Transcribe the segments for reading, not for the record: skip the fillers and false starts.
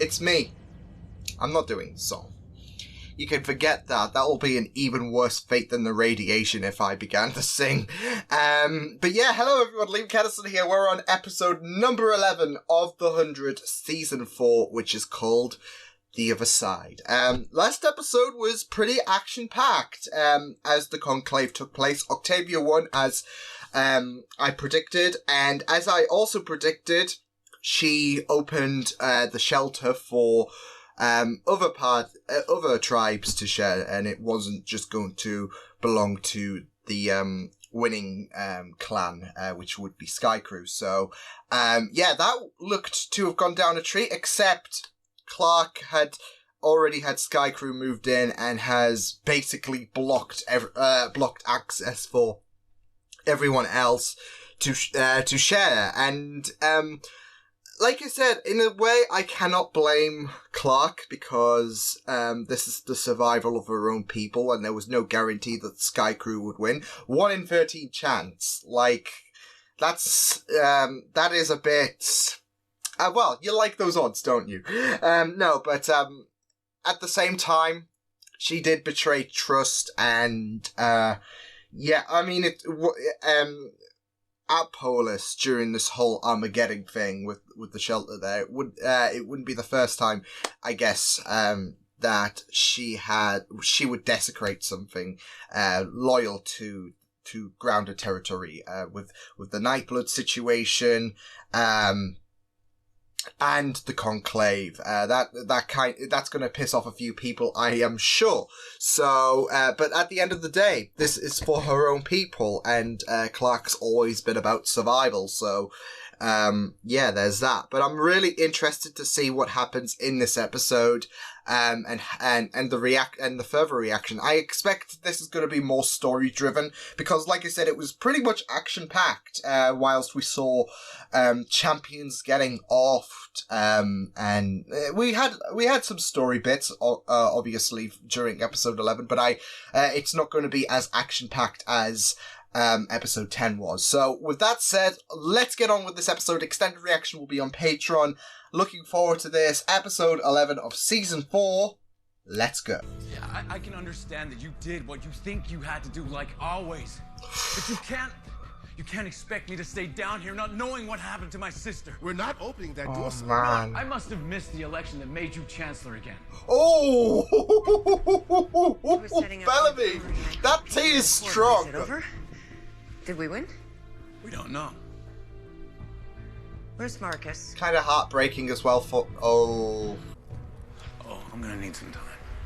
it's me. I'm not doing the song. You can forget that. That will be an even worse fate than the radiation if I began to sing. But yeah, hello everyone, Liam Kedison here. We're on episode number 11 of The 100, season 4, which is called The Other Side. Last episode was pretty action-packed, as the conclave took place. Octavia won, as I predicted, and as I also predicted, she opened the shelter for other tribes to share, and it wasn't just going to belong to the winning clan, which would be Sky Crew. So yeah, that looked to have gone down a tree, except Clark had already had Sky Crew moved in and has basically blocked access for everyone else to share. And like I said, in a way, I cannot blame Clark, because this is the survival of her own people, and there was no guarantee that Sky Crew would win. 1 in 13 chance. Like, that is a bit... well, you like those odds, don't you? No, but at the same time, she did betray trust, and yeah, I mean, at Polis, during this whole Armageddon thing with the shelter there, it wouldn't be the first time, I guess, that she would desecrate something loyal to grounded territory, with the Nightblood situation, and the conclave. That's going to piss off a few people, I am sure. So, but at the end of the day, this is for her own people, and Clark's always been about survival. So, yeah, there's that. But I'm really interested to see what happens in this episode, and the further reaction. I expect this is going to be more story driven, because, like I said, it was pretty much action packed. Whilst we saw champions getting offed, and we had some story bits, obviously during episode 11, but it's not going to be as action packed as episode 10 was. So with that said, let's get on with this episode. Extended reaction will be on Patreon. Looking forward to this. Episode 11 of season 4. Let's go. Yeah, I can understand that you did what you think you had to do, like always. But you can't expect me to stay down here not knowing what happened to my sister. We're not opening that door, sir. Man. I must have missed the election that made you chancellor again. Oh, Bellamy, that tea is strong. Is it over? Did we win? We don't know. Where's Marcus? Kind of heartbreaking as well for... Oh, I'm gonna need some time.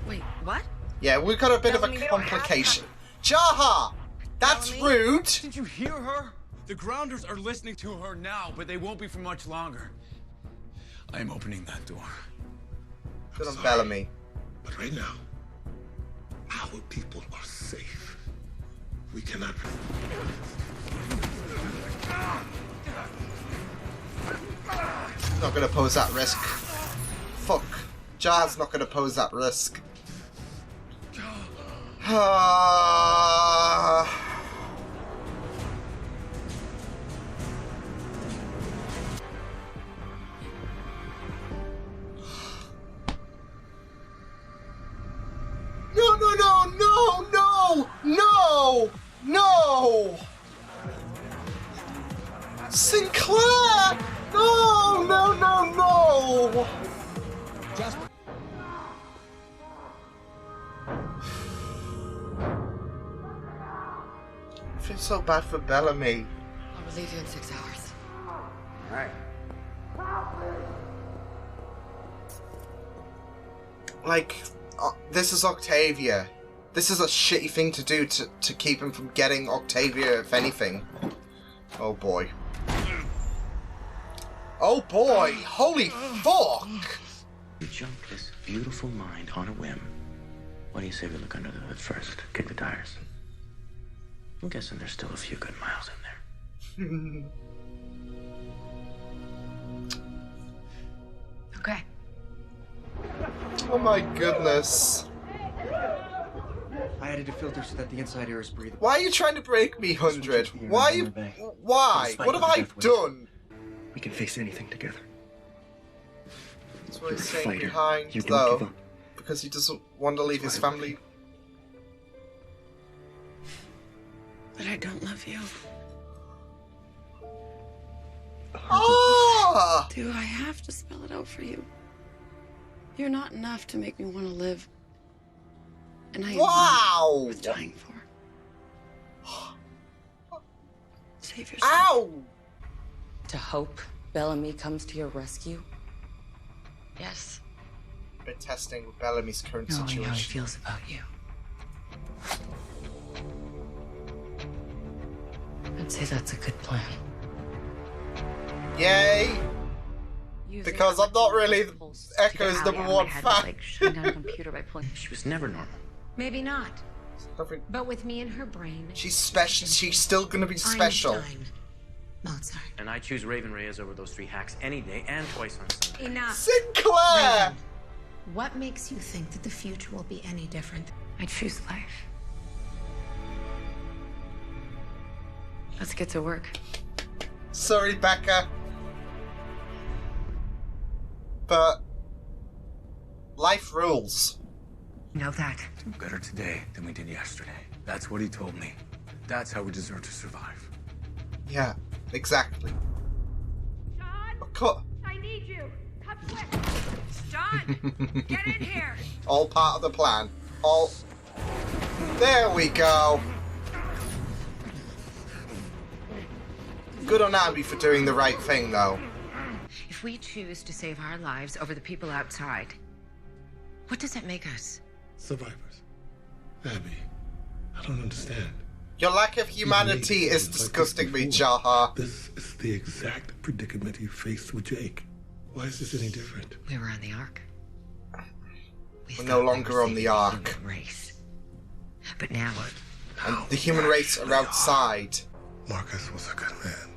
Wait, what? yeah, we've got a bit of a complication. Jaha! That's rude! Did you hear her? The grounders are listening to her now, but they won't be for much longer. I am opening that door. Good on Bellamy. But right now, our people are safe. We cannot... Not gonna pose that risk. Fuck. Jaha's not gonna pose that risk. No! Sinclair! No! Jasper. I feel so bad for Bellamy. I'll relieve you in 6 hours. All right. Like, this is Octavia. This is a shitty thing to do to keep him from getting Octavia, if anything. Oh boy. Oh boy! Holy fuck! You jumped this beautiful mind on a whim. What do you say we look under the hood first? Kick the tires. I'm guessing there's still a few good miles in there. Okay. Oh my goodness. I added a filter so that the inside air is breathable. Why are you trying to break me, 100? Why? Why? What have I done? We can face anything together. That's what he's You're a staying fighter. behind, You don't though. give up. Because he doesn't want to leave his family. But I don't love you. Ah! Do I have to spell it out for you? You're not enough to make me want to live. And I am Wow! worth dying for. Save yourself. Ow! To hope Bellamy comes to your rescue? Yes. Been testing with Bellamy's current Knowing situation. how he feels about you. I'd say that's a good plan. Yay! Because I'm not really Echo's #1 fan. Like shutting down a computer by pulling. She was never normal. Maybe not. Nothing- But with me in her brain, She's special. She's still gonna be special. Einstein, Mozart. And I choose Raven Reyes over those 3 hacks any day and twice on Sunday. Enough. Sinclair! What makes you think that the future will be any different? I choose life. Let's get to work. Sorry, Becca. But life rules. Know that. Do better today than we did yesterday. That's what he told me. That's how we deserve to survive. Yeah, exactly. John, Of course. I need you. Come quick. John, get in here. All part of the plan. All. There we go. Good on Abby for doing the right thing, though. If we choose to save our lives over the people outside, what does that make us? Survivors. Abby, I don't understand. Your lack of humanity is disgusting me, Jaha. This is the exact predicament you faced with Jake. Why is this any different? We were on the Ark. We're no longer on the Ark. Human race. But now, And the human race are outside. Marcus was a good man.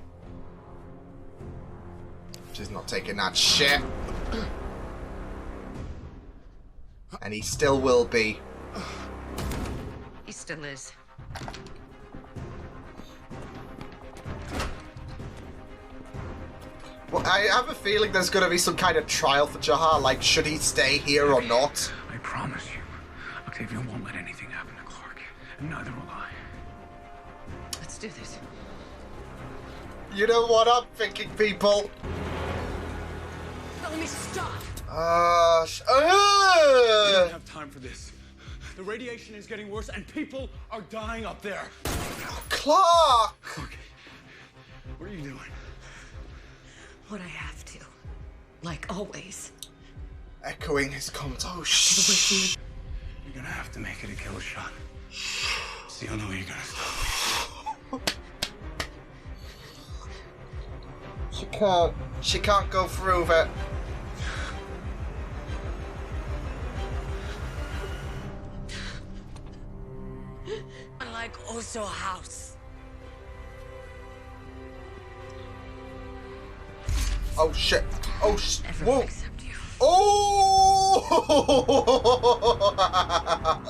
She's not taking that shit. And he still will be. he still is. Well, I have a feeling there's going to be some kind of trial for Jaha, like, should he stay here or not? I promise you, Octavia won't let anything happen to Clark. And neither will I. Let's do this. You know what I'm thinking, people? Let me stop. We don't have time for this. The radiation is getting worse and people are dying up there. Clark! Clark, what are you doing? What I have to. Like always. Echoing his comments. Oh, shh. You're gonna have to make it a killer shot. It's the only way you're gonna stop me. She can't. She can't go through with it. Unlike Oso House. Oh shit. Oh Everyone whoa. except you. Oh!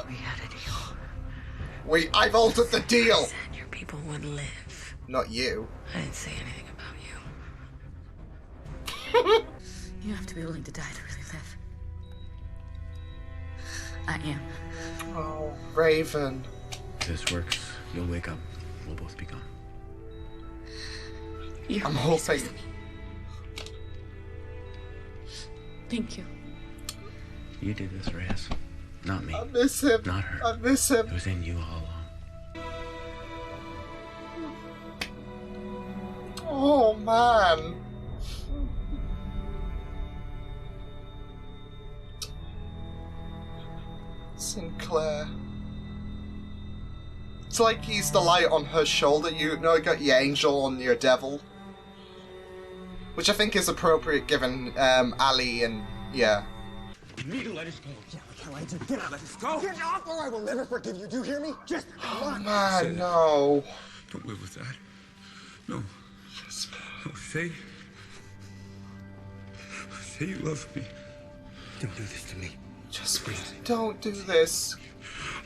We had a deal. I've altered the deal. Said your people would live. Not you. I didn't say anything about you. You have to be willing to die to really live. I am. Oh, Raven. If this works, you'll wake up. We'll both be gone. You're I'm always hoping. with me. Thank you. You did this, Reyes. Not me. I miss him. Not her. I miss him. It was in you all along. Oh man. Sinclair. It's like he's the light on her shoulder. You know, you got your angel on your devil. Which I think is appropriate given Ali and yeah. You need to let us go. Yeah, I can't let you. Get out. Let us go. Get off or I will never forgive you. Do you hear me? Just come on. Man, no. Don't live with that. No. No, say you love me. Don't do this to me. Just don't do this.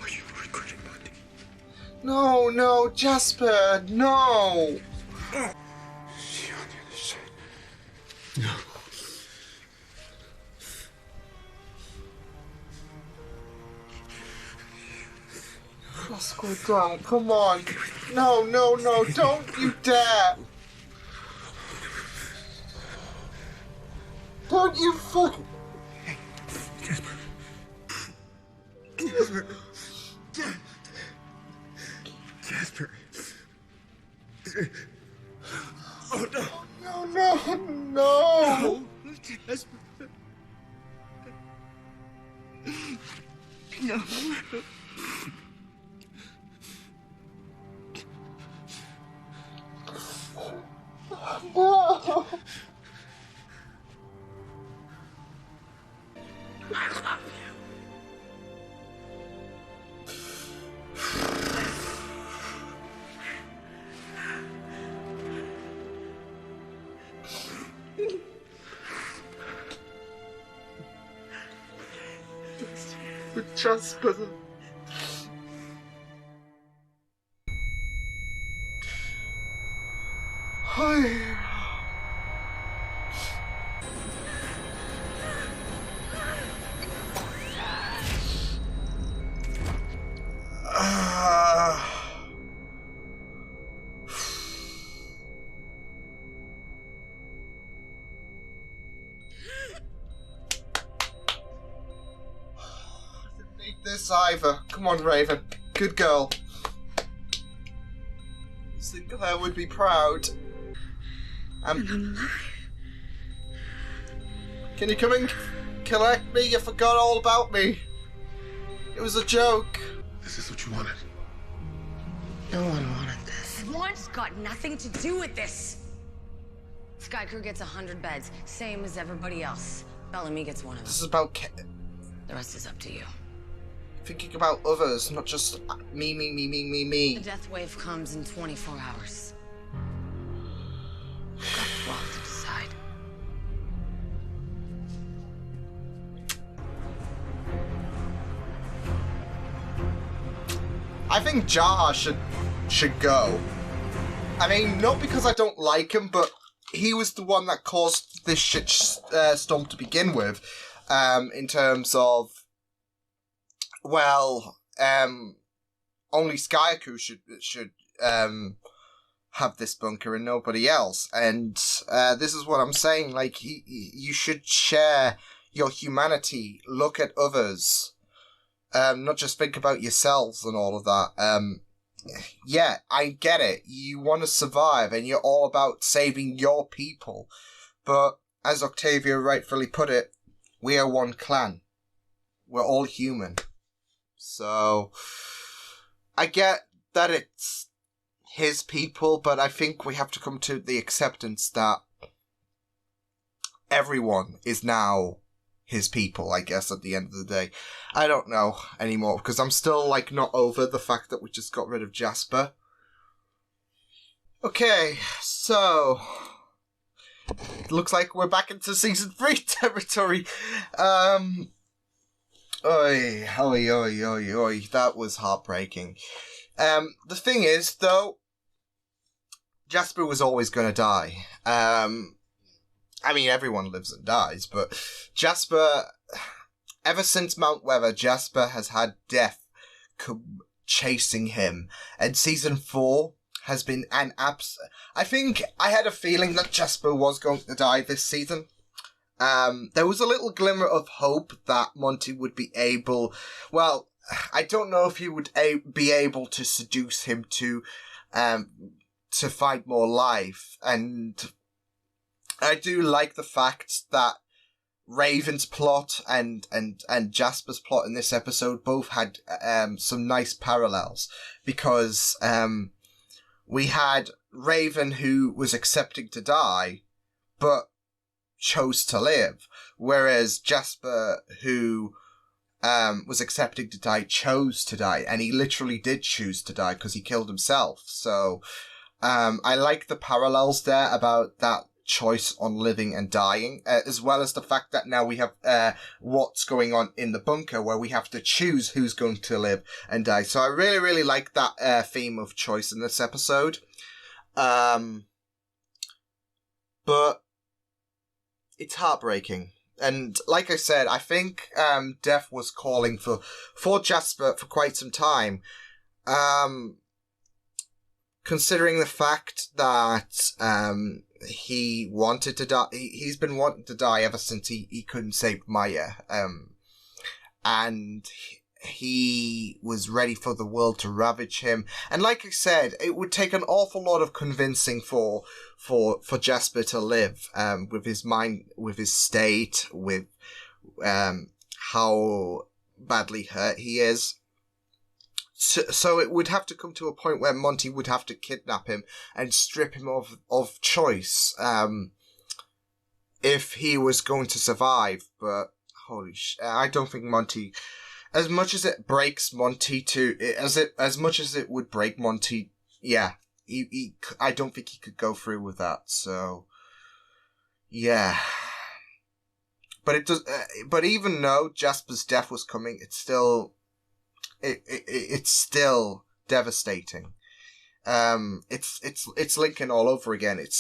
Or you will regret it, buddy. No, no, Jasper, no. See you on the other side. No. I swear to God, come on. No, don't you dare. Don't you fucking... Jasper. Jasper. Jasper. Oh, no. No. Jasper. No. No. I love you. Jasper. Hi. This either. Come on, Raven. Good girl. Sinclair would be proud. And I'm alive. Can you come and collect me? You forgot all about me. It was a joke. This is what you wanted. No one wanted this. Want's got nothing to do with this. Sky Crew gets 100 beds, same as everybody else. Bellamy gets one of This them. is about The rest is up to you. thinking about others, not just me. The death wave comes in 24 hours. You've got 12 to decide. I think Jaha should go. I mean, not because I don't like him, but he was the one that caused this shit storm to begin with. In terms of, well, only Skyku should have this bunker and nobody else. And this is what I'm saying. Like, you should share your humanity. Look at others. Not just think about yourselves and all of that. Yeah, I get it. You want to survive and you're all about saving your people. But as Octavia rightfully put it, we are one clan. We're all human. So I get that it's his people, but I think we have to come to the acceptance that everyone is now his people, I guess, at the end of the day. I don't know anymore, because I'm still, like, not over the fact that we just got rid of Jasper. Okay, so it looks like we're back into season 3 territory. Oi, that was heartbreaking. The thing is, though, Jasper was always going to die. I mean, everyone lives and dies, but Jasper, ever since Mount Weather, Jasper has had death chasing him. And season 4 has been an I think I had a feeling that Jasper was going to die this season. There was a little glimmer of hope that Monty would be able, well, I don't know if he would be able to seduce him to find more life. And I do like the fact that Raven's plot and Jasper's plot in this episode both had some nice parallels, because we had Raven who was accepting to die but chose to live, whereas Jasper, who was accepting to die, chose to die, and he literally did choose to die because he killed himself. So I like the parallels there about that choice on living and dying, as well as the fact that now we have what's going on in the bunker, where we have to choose who's going to live and die. So I really like that theme of choice in this episode. But it's heartbreaking. And like I said, I think Death was calling for Jasper for quite some time. Considering the fact that he wanted to die, he's been wanting to die ever since he couldn't save Maya, and he was ready for the world to ravage him. And like I said, it would take an awful lot of convincing for Jasper to live, with his mind, with his state, with how badly hurt he is. So it would have to come to a point where Monty would have to kidnap him and strip him of choice, if he was going to survive. But holy I don't think Monty, as much as it breaks Monty as much as it would break Monty, yeah, I don't think he could go through with that. So, yeah. But it does. But even though Jasper's death was coming, it's still devastating. It's Lincoln all over again. It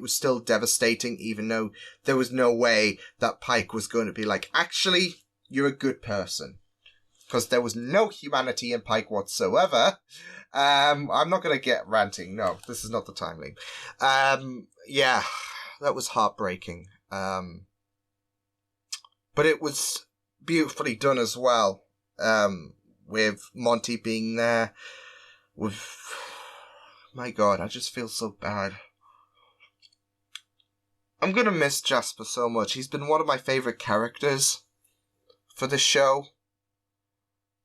was still devastating, even though there was no way that Pike was going to be like, actually, you're a good person, because there was no humanity in Pike whatsoever. I'm not going to get ranting. No, this is not the time, Liam. Yeah, that was heartbreaking. But it was beautifully done as well. With Monty being there, my God, I just feel so bad. I'm gonna miss Jasper so much. He's been one of my favourite characters for the show,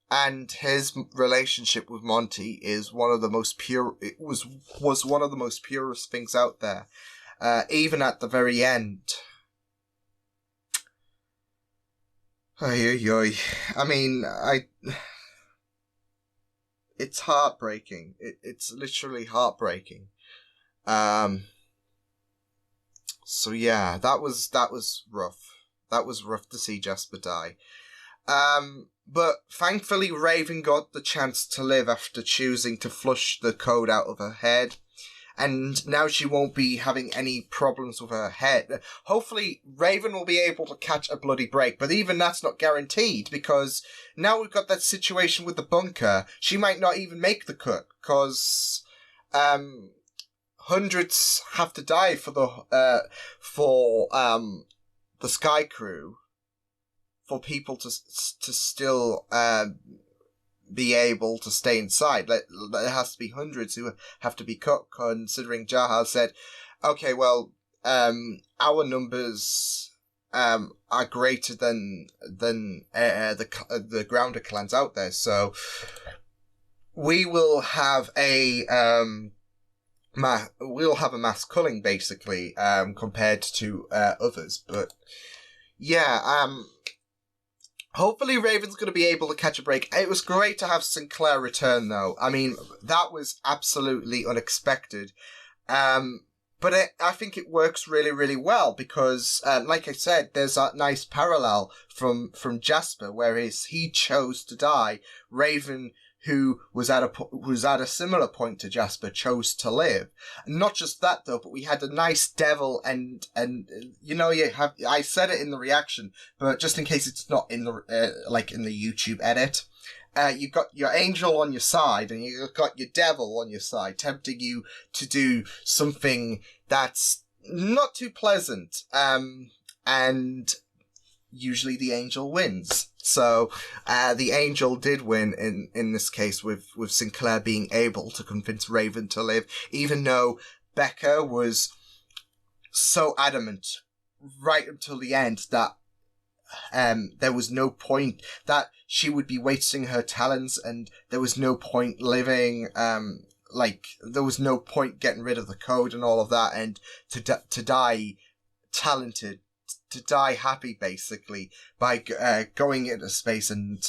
and his relationship with Monty is one of the most pure. It was one of the most purest things out there, even at the very end. I mean, it's heartbreaking. It's literally heartbreaking. So yeah, that was rough. That was rough to see Jasper die. But thankfully Raven got the chance to live after choosing to flush the code out of her head. And now she won't be having any problems with her head. Hopefully, Raven will be able to catch a bloody break, but even that's not guaranteed, because now we've got that situation with the bunker. She might not even make the cut, because hundreds have to die for the Sky Crew, for people to still be able to stay inside. There has to be hundreds who have to be cut, considering Jaha said, okay, well, our numbers are greater than the Grounder clans out there, so we will have a mass culling, basically, compared to others. But yeah, hopefully Raven's going to be able to catch a break. It was great to have Sinclair return, though. I mean, that was absolutely unexpected. But I think it works really, really well, because, like I said, there's that nice parallel from Jasper, whereas he chose to die. Raven, who was at a similar point to Jasper, chose to live. And not just that, though, but we had a nice devil, and I said it in the reaction, but just in case it's not in the in the YouTube edit, you've got your angel on your side and you've got your devil on your side, tempting you to do something that's not too pleasant, and usually the angel wins. So, the angel did win in this case, with Sinclair being able to convince Raven to live, even though Becca was so adamant right until the end that there was no point, that she would be wasting her talents, and there was no point living, there was no point getting rid of the code and all of that, and to die talented, to die happy, basically, by going into space, and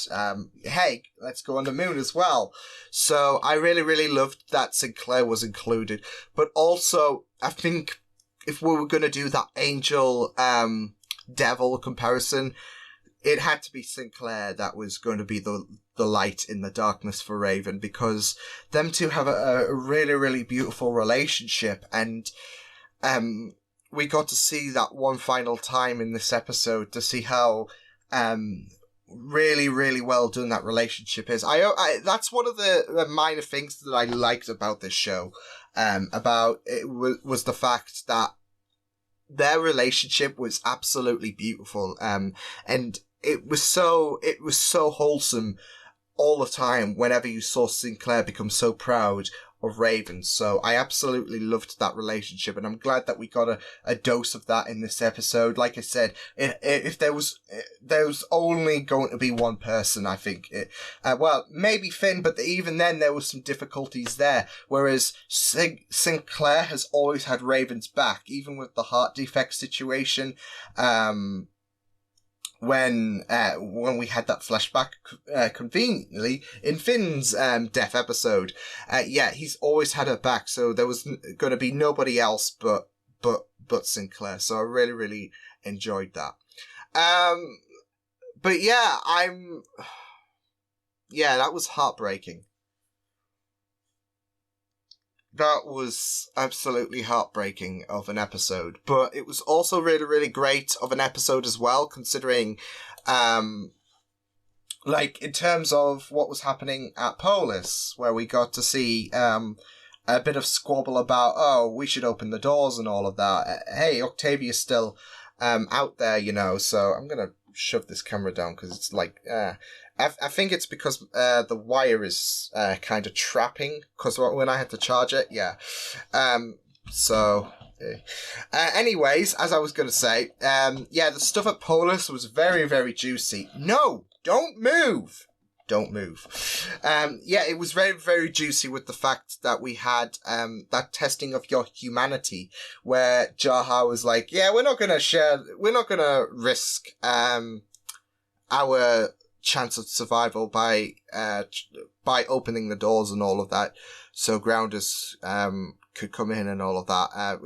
hey, let's go on the moon as well. So I really, really loved that Sinclair was included. But also, I think if we were going to do that angel devil comparison, it had to be Sinclair that was going to be the light in the darkness for Raven, because them two have a really, really beautiful relationship, and we got to see that one final time in this episode to see how really, really well done that relationship is. That's one of the minor things that I liked about this show. About it was the fact that their relationship was absolutely beautiful. And it was so wholesome all the time whenever you saw Sinclair become so proud of Raven. So I absolutely loved that relationship, and I'm glad that we got a dose of that in this episode. Like I said, if there was only going to be one person, I think well, maybe Finn, but even then there was some difficulties there, whereas Sinclair has always had Raven's back, even with the heart defect situation. When we had that flashback conveniently in Finn's death episode, he's always had her back, so there was going to be nobody else but Sinclair. So I really, really enjoyed that. But yeah, that was heartbreaking. That was absolutely heartbreaking of an episode, but it was also really, really great of an episode as well, considering, like, in terms of what was happening at Polis, where we got to see, a bit of squabble about, oh, we should open the doors and all of that. Hey, Octavia's still, out there, you know, so I'm gonna shove this camera down because it's like, I think it's because the wire is kind of trapping, because when I had to charge it, anyways, as I was going to say, the stuff at Polis was very, very juicy. No, don't move. Don't move. It was very, very juicy with the fact that we had that testing of your humanity, where Jaha was like, we're not going to risk our chance of survival by opening the doors and all of that, so grounders could come in and all of that.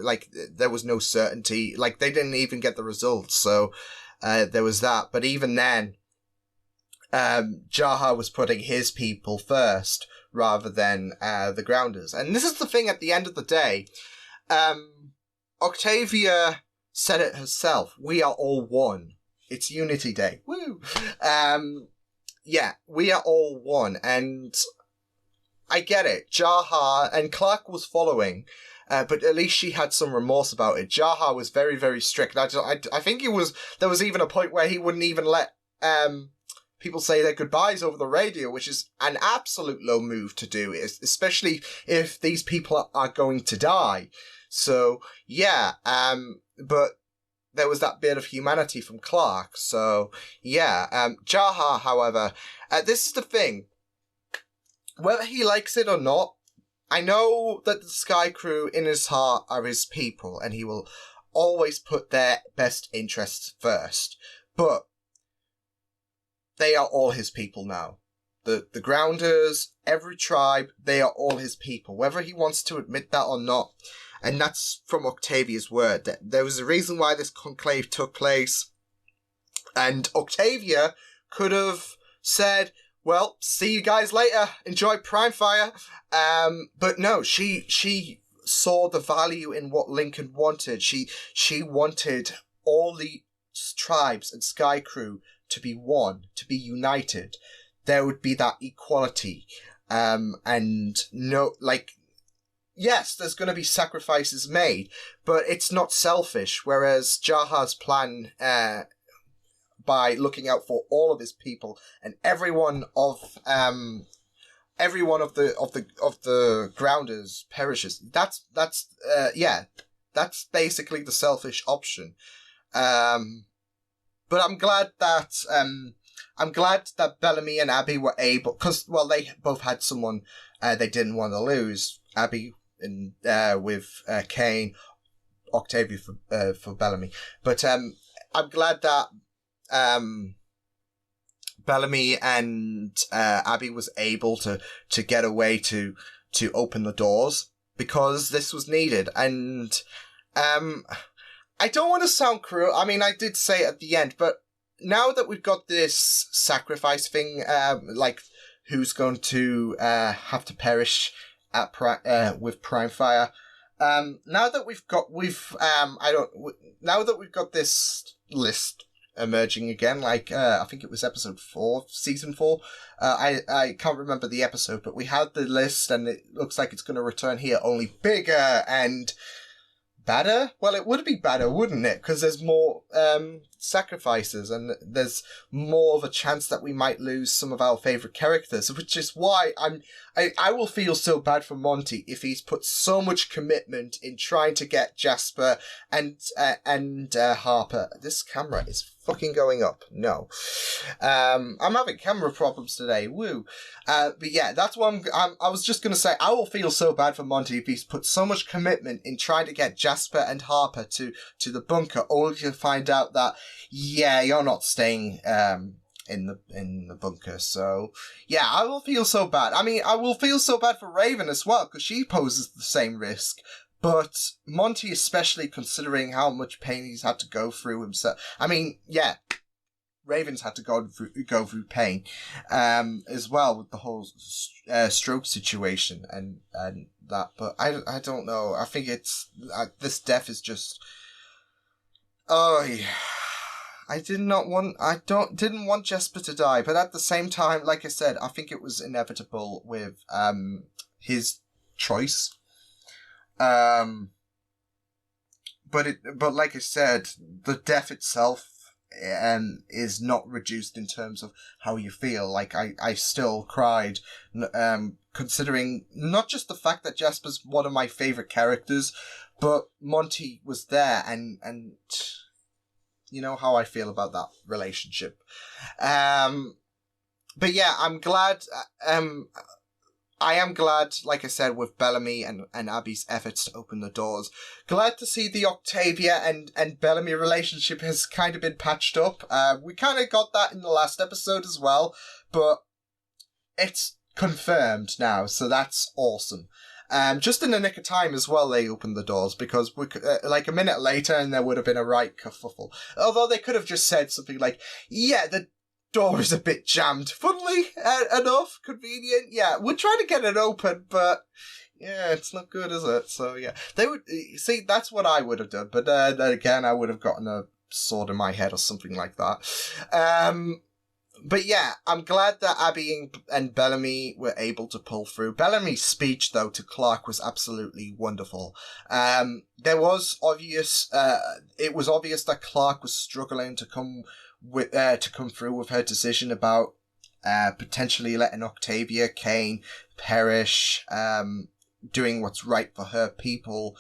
There was no certainty, like they didn't even get the results, so there was that. But even then, Jaha was putting his people first rather than the grounders. And this is the thing, at the end of the day, Octavia said it herself, we are all one. It's Unity Day. Woo! We are all one, and I get it. Jaha, and Clark was following, but at least she had some remorse about it. Jaha was very, very strict. I think there was even a point where he wouldn't even let people say their goodbyes over the radio, which is an absolute low move to do, especially if these people are going to die. So, but there was that bit of humanity from Clark. So, Jaha, however, this is the thing. Whether he likes it or not, I know that the Sky Crew in his heart are his people, and he will always put their best interests first. But they are all his people now. The Grounders, every tribe, they are all his people, whether he wants to admit that or not. And that's from Octavia's word. That there was a reason why this conclave took place. And Octavia could have said, well, see you guys later. Enjoy Prime Fire. But no, she saw the value in what Lincoln wanted. She wanted all the tribes and Sky Crew to be one, to be united. There would be that equality. And no, like, yes, there's going to be sacrifices made, but it's not selfish. Whereas Jaha's plan, by looking out for all of his people and every one of the Grounders perishes. That's basically the selfish option. But I'm glad that Bellamy and Abby were able, because they both had someone they didn't want to lose. Abby with Kane, Octavia for Bellamy. But I'm glad that Bellamy and Abby was able to get away to open the doors, because this was needed. And I don't want to sound cruel. I mean, I did say it at the end, but now that we've got this sacrifice thing, like who's going to have to perish at with Prime Fire. Now that we've got this list emerging again. Like, I think it was episode 4, season 4. I can't remember the episode, but we had the list, and it looks like it's going to return here, only bigger and badder. Well, it would be badder, wouldn't it? Because there's more sacrifices, and there's more of a chance that we might lose some of our favourite characters, which is why I will feel so bad for Monty if he's put so much commitment in trying to get Jasper and Harper. This camera is fucking going up. No. I'm having camera problems today. Woo. But yeah, that's what I was just going to say. I will feel so bad for Monty if he's put so much commitment in trying to get Jasper and Harper to the bunker, only to find out that, yeah, you're not staying in the bunker. So yeah, I will feel so bad. I mean, I will feel so bad for Raven as well, because she poses the same risk. But Monty, especially considering how much pain he's had to go through himself. I mean, yeah, Raven's had to go through pain as well with the whole stroke situation and that. But I don't know. I think it's this death is just. Oh, yeah. I didn't want Jasper to die, but at the same time, like I said, I think it was inevitable with his choice. But like I said, the death itself is not reduced in terms of how you feel. Like I still cried, considering not just the fact that Jasper's one of my favorite characters, but Monty was there, and you know how I feel about that relationship. But yeah, I'm glad. I am glad, like I said, with Bellamy and Abby's efforts to open the doors. Glad to see the Octavia and Bellamy relationship has kind of been patched up. We kind of got that in the last episode as well, but it's confirmed now, so that's awesome. Just in the nick of time as well, they opened the doors, because we could, like a minute later, and there would have been a right kerfuffle. Although they could have just said something like, yeah, the door is a bit jammed. Funnily enough, convenient. Yeah, we're trying to get it open, but yeah, it's not good, is it? So yeah, they would see. That's what I would have done, but then again, I would have gotten a sword in my head or something like that. But yeah, I'm glad that Abby and Bellamy were able to pull through. Bellamy's speech, though, to Clark was absolutely wonderful. There was obvious. It was obvious that Clark was struggling to come through with her decision about potentially letting Octavia Kane perish, doing what's right for her people.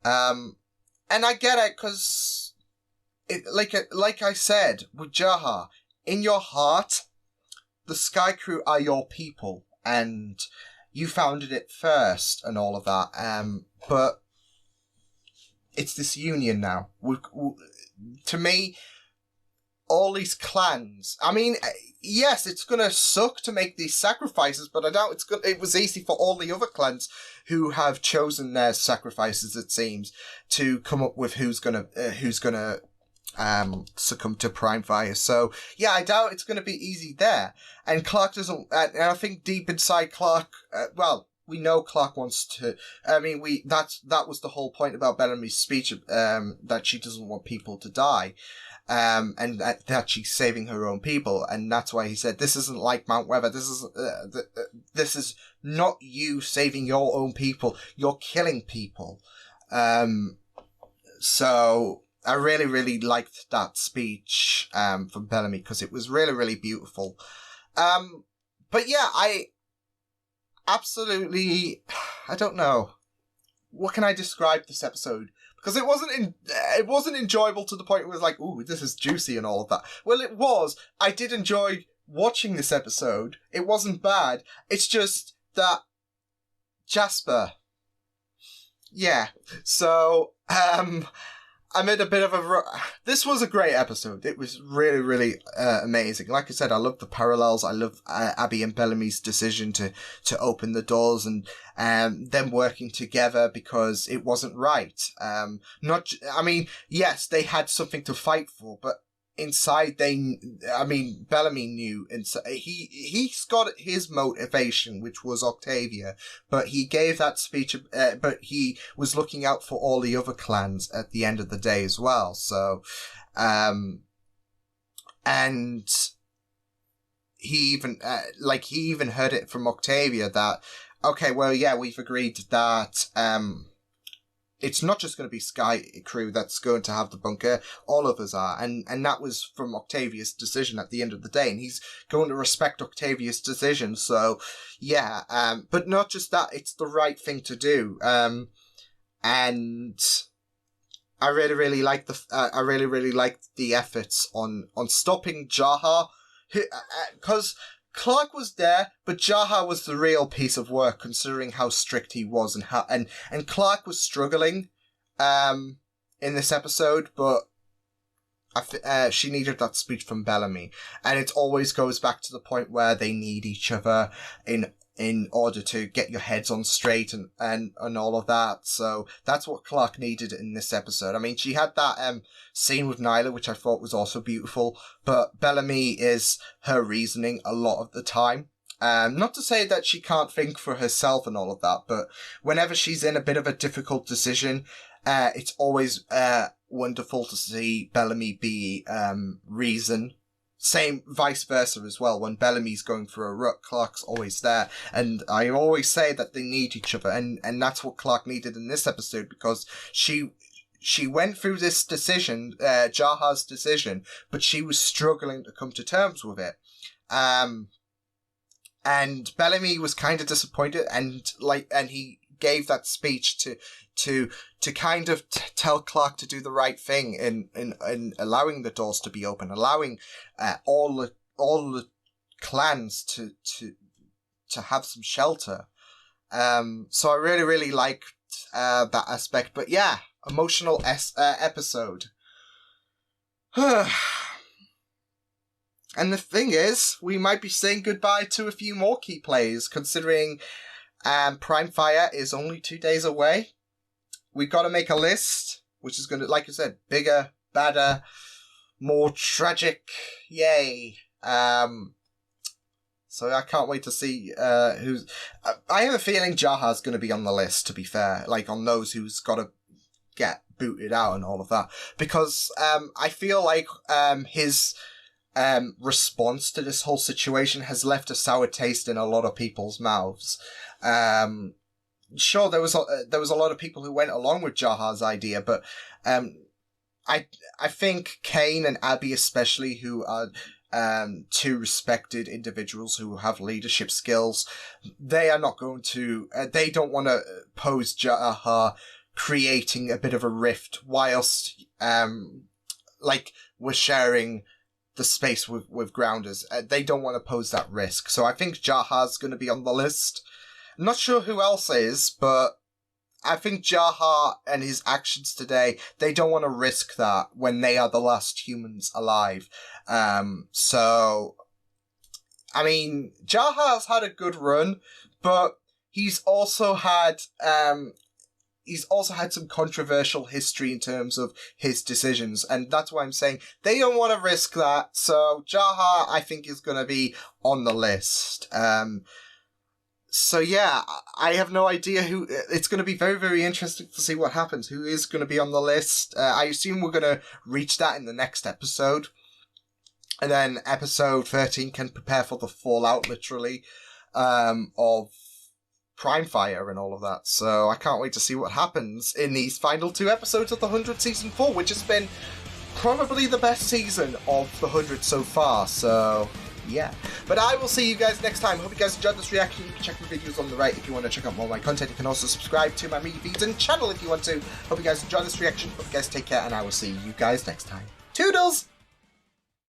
And I get it, because like I said with Jaha, in your heart, the Sky Crew are your people, and you founded it first and all of that. But it's this union now. To me, all these clans. I mean, yes, it's gonna suck to make these sacrifices, but I doubt it was easy for all the other clans who have chosen their sacrifices, it seems, to come up with who's gonna succumb to Prime Fire. So yeah, I doubt it's going to be easy there. And Clark doesn't. And I think deep inside Clark, we know Clark wants to. I mean, that was the whole point about Bellamy's speech, that she doesn't want people to die, and that she's saving her own people, and that's why he said, "This isn't like Mount Weather. This is not you saving your own people. You're killing people." So I really, really liked that speech from Bellamy, because it was really, really beautiful. But yeah, I absolutely, I don't know. What can I describe this episode? Because it wasn't enjoyable to the point where it was like, ooh, this is juicy and all of that. Well, it was. I did enjoy watching this episode. It wasn't bad. It's just that Jasper. Yeah. So, I'm in a bit of this was a great episode. It was really, really amazing. Like I said, I love the parallels. I love Abby and Bellamy's decision to open the doors, and them working together because it wasn't right. I mean, yes, they had something to fight for, but inside Bellamy knew inside he's got his motivation, which was Octavia, but he gave that speech, but he was looking out for all the other clans at the end of the day as well. So And he even heard it from Octavia that, okay, well, yeah, we've agreed that it's not just going to be Sky Crew that's going to have the bunker. All of us are. And that was from Octavia's decision at the end of the day. And he's going to respect Octavia's decision. So, yeah. But not just that, it's the right thing to do. And I really like the efforts on stopping Jaha, because Clark was there, but Jaha was the real piece of work, considering how strict he was and Clark was struggling, in this episode, but she needed that speech from Bellamy, and it always goes back to the point where they need each other in order to get your heads on straight and all of that. So that's what Clark needed in this episode. I mean, she had that scene with Nyla, which I thought was also beautiful, but Bellamy is her reasoning a lot of the time. Not to say that she can't think for herself and all of that, but whenever she's in a bit of a difficult decision, it's always wonderful to see Bellamy be reason. Same vice versa as well. When Bellamy's going through a rut, Clark's always there. And I always say that they need each other. And that's what Clark needed in this episode, because she went through this decision, Jaha's decision, but she was struggling to come to terms with it. And Bellamy was kind of disappointed, and he gave that speech to kind of tell Clark to do the right thing in allowing the doors to be open, allowing all the clans to have some shelter. So I really liked that aspect. But yeah, emotional episode. And the thing is, we might be saying goodbye to a few more key players, considering Prime Fire is only 2 days away. We've got to make a list, which is going to, like I said, bigger, badder, more tragic. Yay. So I can't wait to see who's... I have a feeling Jaha's going to be on the list, to be fair. Like, on those who's got to get booted out and all of that. Because I feel like his response to this whole situation has left a sour taste in a lot of people's mouths. Sure, there was a lot of people who went along with Jaha's idea, but I think Kane and Abby especially, who are two respected individuals who have leadership skills, they are not going to. They don't want to pose Jaha creating a bit of a rift whilst we're sharing the space with Grounders. They don't want to pose that risk. So I think Jaha's going to be on the list. I'm not sure who else is, but I think Jaha and his actions today, they don't want to risk that when they are the last humans alive. So, I mean, Jaha's had a good run, but he's also had some controversial history in terms of his decisions, and that's why I'm saying they don't want to risk that. So Jaha, I think, is going to be on the list. So yeah, I have no idea who. It's going to be very, very interesting to see what happens. Who is going to be on the list? I assume we're going to reach that in the next episode. And then episode 13 can prepare for the fallout, literally, of Prime Fire and all of that. So I can't wait to see what happens in these final 2 episodes of the 100 Season 4, which has been probably the best season of the 100 so far. So yeah. But I will see you guys next time. Hope you guys enjoyed this reaction. You can check the videos on the right if you want to check out more of my content. You can also subscribe to my media feeds and channel if you want to. Hope you guys enjoyed this reaction. Hope you guys take care, and I will see you guys next time. Toodles!